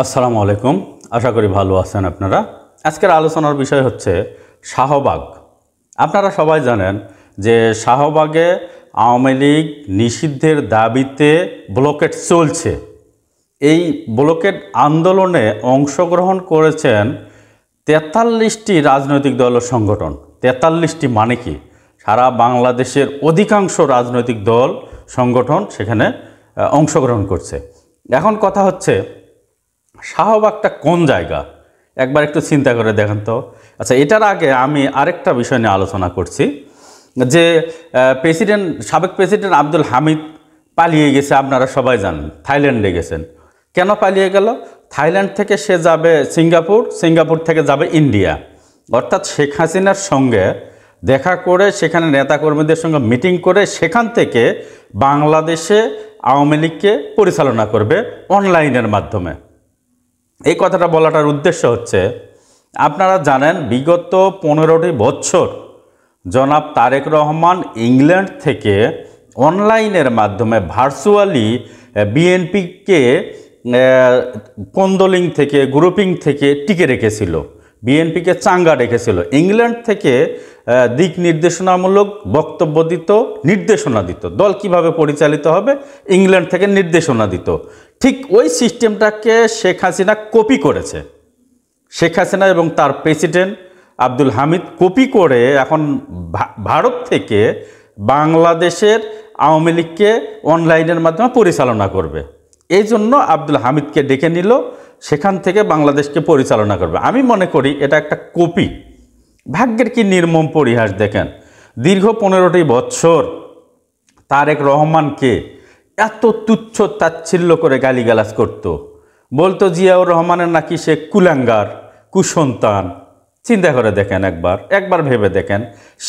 আসসালামু আলাইকুম। আশা করি ভালো আছেন আপনারা। আজকের আলোচনার বিষয় হচ্ছে শাহবাগ। আপনারা সবাই জানেন যে শাহবাগে আওয়ামী লীগ নিষিদ্ধের দাবিতে ব্লকেট চলছে। এই ব্লকেট আন্দোলনে অংশগ্রহণ করেছেন ৪৩টি রাজনৈতিক দল ও সংগঠন। ৪৩টি মানে কি? সারা বাংলাদেশের অধিকাংশ রাজনৈতিক দল সংগঠন সেখানে অংশগ্রহণ করছে। এখন কথা হচ্ছে শাহবাগটা কোন জায়গা, একবার একটু চিন্তা করে দেখেন তো। আচ্ছা, এটার আগে আমি আরেকটা বিষয় নিয়ে আলোচনা করছি যে সাবেক প্রেসিডেন্ট আব্দুল হামিদ পালিয়ে গেছে। আপনারা সবাই জানেন থাইল্যান্ডে গেছেন। কেন পালিয়ে গেল? থাইল্যান্ড থেকে সে যাবে সিঙ্গাপুর, সিঙ্গাপুর থেকে যাবে ইন্ডিয়া। অর্থাৎ শেখ হাসিনার সঙ্গে দেখা করে, সেখানে নেতাকর্মীদের সঙ্গে মিটিং করে, সেখান থেকে বাংলাদেশে আওয়ামী লীগকে পরিচালনা করবে অনলাইনের মাধ্যমে। এই কথাটা বলাটার উদ্দেশ্য হচ্ছে, আপনারা জানেন বিগত 15টি বছর জনাব তারেক রহমান ইংল্যান্ড থেকে অনলাইনের মাধ্যমে ভার্চুয়ালি বিএনপিকে কন্দলিং থেকে, গ্রুপিং থেকে টিকে রেখেছিল, বিএনপিকে চাঙ্গা রেখেছিল। ইংল্যান্ড থেকে দিক নির্দেশনামূলক বক্তব্য দিত, নির্দেশনা দিত, দল কিভাবে পরিচালিত হবে ইংল্যান্ড থেকে নির্দেশনা দিত। ঠিক ওই সিস্টেমটাকে শেখ হাসিনা কপি করেছে। শেখ হাসিনা এবং তার প্রেসিডেন্ট আব্দুল হামিদ কপি করে এখন ভারত থেকে বাংলাদেশের আওয়ামী লীগকে অনলাইনের মাধ্যমে পরিচালনা করবে। এই জন্য আব্দুল হামিদকে ডেকে নিল, সেখান থেকে বাংলাদেশকে পরিচালনা করবে। আমি মনে করি এটা একটা কপি। ভাগ্যের কি নির্মম পরিহাস দেখেন। দীর্ঘ 15টি বছর তারেক রহমানকে এত তুচ্ছ তাচ্ছিল্য করে গালিগালাজ করত, বলতো জিয়াউর রহমানের নাকি সে কুলাঙ্গার, কুসন্তান। চিন্তা করে দেখেন, একবার ভেবে দেখেন,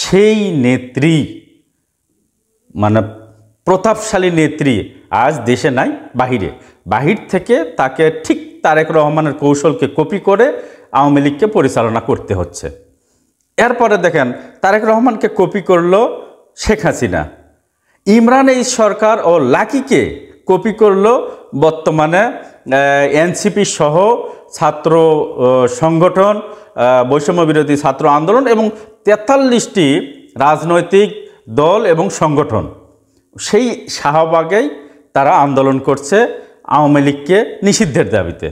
সেই নেত্রী, মানে প্রতাপশালী নেত্রী আজ দেশে নাই, বাহির থেকে তাকে ঠিক তারেক রহমানের কৌশলকে কপি করে আওয়ামী লীগকে পরিচালনা করতে হচ্ছে। এরপরে দেখেন তারেক রহমানকে কপি করলো শেখ হাসিনা। ইমরান এই সরকার ও লাকিকে কপি করলো বর্তমানে এনসিপি সহ ছাত্র সংগঠন, বৈষম্য বিরোধী ছাত্র আন্দোলন এবং 43টি রাজনৈতিক দল এবং সংগঠন। সেই শাহবাগেই তারা আন্দোলন করছে আওয়ামী লীগকে নিষিদ্ধের দাবিতে।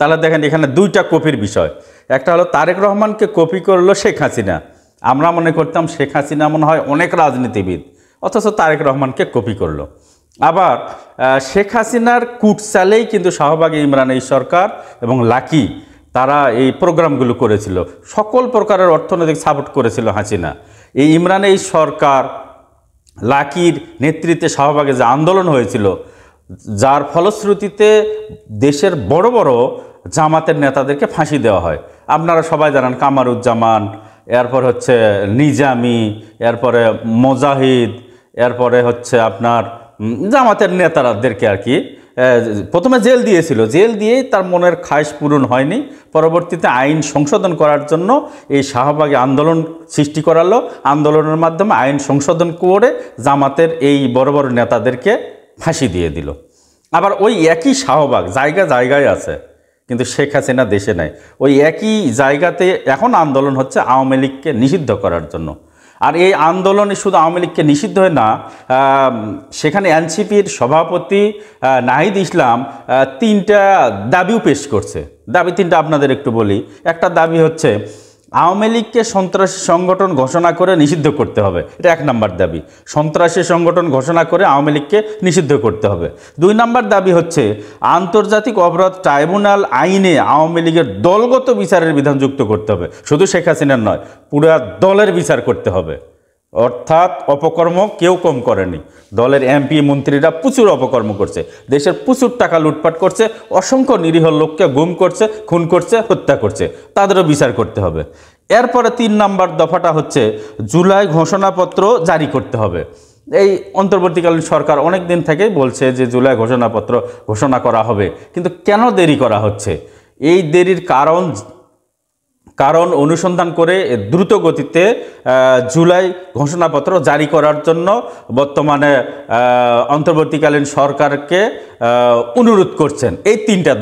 তাহলে দেখেন এখানে দুইটা কপির বিষয়। একটা হলো তারেক রহমানকে কপি করলো শেখ হাসিনা। আমরা মনে করতাম শেখ হাসিনা মনে হয় অনেক রাজনীতিবিদ, অথচ তারেক রহমানকে কপি করলো। আবার শেখ হাসিনার কুটচালেই কিন্তু শাহবাগে ইমরান এই সরকার এবং লাকি তারা এই প্রোগ্রামগুলো করেছিল, সকল প্রকারের অর্থনৈতিক সাপোর্ট করেছিল হাসিনা। এই ইমরান এই সরকার লাকির নেতৃত্বে শাহবাগে যে আন্দোলন হয়েছিল, যার ফলশ্রুতিতে দেশের বড় বড় জামাতের নেতাদেরকে ফাঁসি দেওয়া হয়। আপনারা সবাই জানেন কামারুজ্জামান, এরপর হচ্ছে নিজামি, এরপরে মোজাহিদ, এরপরে হচ্ছে আপনার জামাতের নেতাদেরকে আর কি প্রথমে জেল দিয়েছিল। জেল দিয়েই তার মনের খায়েশ পূরণ হয়নি। পরবর্তীতে আইন সংশোধন করার জন্য এই শাহবাগে আন্দোলন সৃষ্টি করালো। আন্দোলনের মাধ্যমে আইন সংশোধন করে জামাতের এই বড় বড় নেতাদেরকে ফাঁসি দিয়ে দিল। আবার ওই একই শাহবাগ জায়গায় আছে, কিন্তু শেখ হাসিনা দেশে নেয়। ওই একই জায়গাতে এখন আন্দোলন হচ্ছে আওয়ামী লীগকে নিষিদ্ধ করার জন্য। আর এই আন্দোলনে শুধু আওয়ামী লীগকে নিষিদ্ধ হয় না, সেখানে এনসিপির সভাপতি নাহিদ ইসলাম 3টা দাবিও পেশ করছে। দাবি 3টা আপনাদের একটু বলি। একটা দাবি হচ্ছে আওয়ামী লীগকে সন্ত্রাসী সংগঠন ঘোষণা করে নিষিদ্ধ করতে হবে, এটা 1 নম্বর দাবি। সন্ত্রাসী সংগঠন ঘোষণা করে আওয়ামী লীগকে নিষিদ্ধ করতে হবে। 2 নম্বর দাবি হচ্ছে আন্তর্জাতিক অপরাধ ট্রাইব্যুনাল আইনে আওয়ামী লীগের দলগত বিচারের বিধান যুক্ত করতে হবে। শুধু শেখ হাসিনার নয়, পুরো দলের বিচার করতে হবে। অর্থাৎ অপকর্ম কেউ কম করেনি। দলের এমপি মন্ত্রীরা প্রচুর অপকর্ম করছে, দেশের প্রচুর টাকা লুটপাট করছে, অসংখ্য নিরীহ লোককে গুম করছে, খুন করছে, হত্যা করছে, তাদেরও বিচার করতে হবে। এরপরে 3 নম্বর দফাটা হচ্ছে জুলাই ঘোষণাপত্র জারি করতে হবে। এই অন্তর্বর্তীকালীন সরকার অনেক দিন থেকেই বলছে যে জুলাই ঘোষণাপত্র ঘোষণা করা হবে, কিন্তু কেন দেরি করা হচ্ছে? এই দেরির কারণ অনুসন্ধান করে দ্রুত গতিতে জুলাই ঘোষণাপত্র জারি করার জন্য বর্তমানে অন্তর্বর্তীকালীন সরকারকে অনুরোধ করছেন। এই 3টা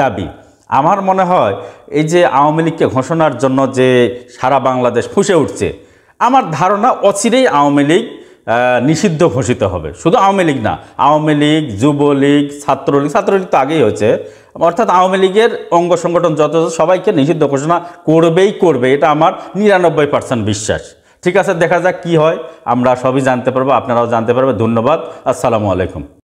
দাবি। আমার মনে হয় এই যে আওয়ামী লীগকে ঘোষণার জন্য যে সারা বাংলাদেশ ফুঁসে উঠছে, আমার ধারণা অচিরেই আওয়ামী লীগ নিষিদ্ধ ঘোষিত হবে। শুধু আওয়ামী লীগ না, আওয়ামী লীগ, যুবলীগ, ছাত্রলীগ তো আগেই হয়েছে, অর্থাৎ আওয়ামী লীগের অঙ্গ সংগঠন যত সবাইকে নিষিদ্ধ ঘোষণা করবে, এটা আমার 99% বিশ্বাস। ঠিক আছে, দেখা যাক কি হয়, আমরা সবই জানতে পারবো, আপনারাও জানতে পারবেন। ধন্যবাদ, আসসালামু আলাইকুম।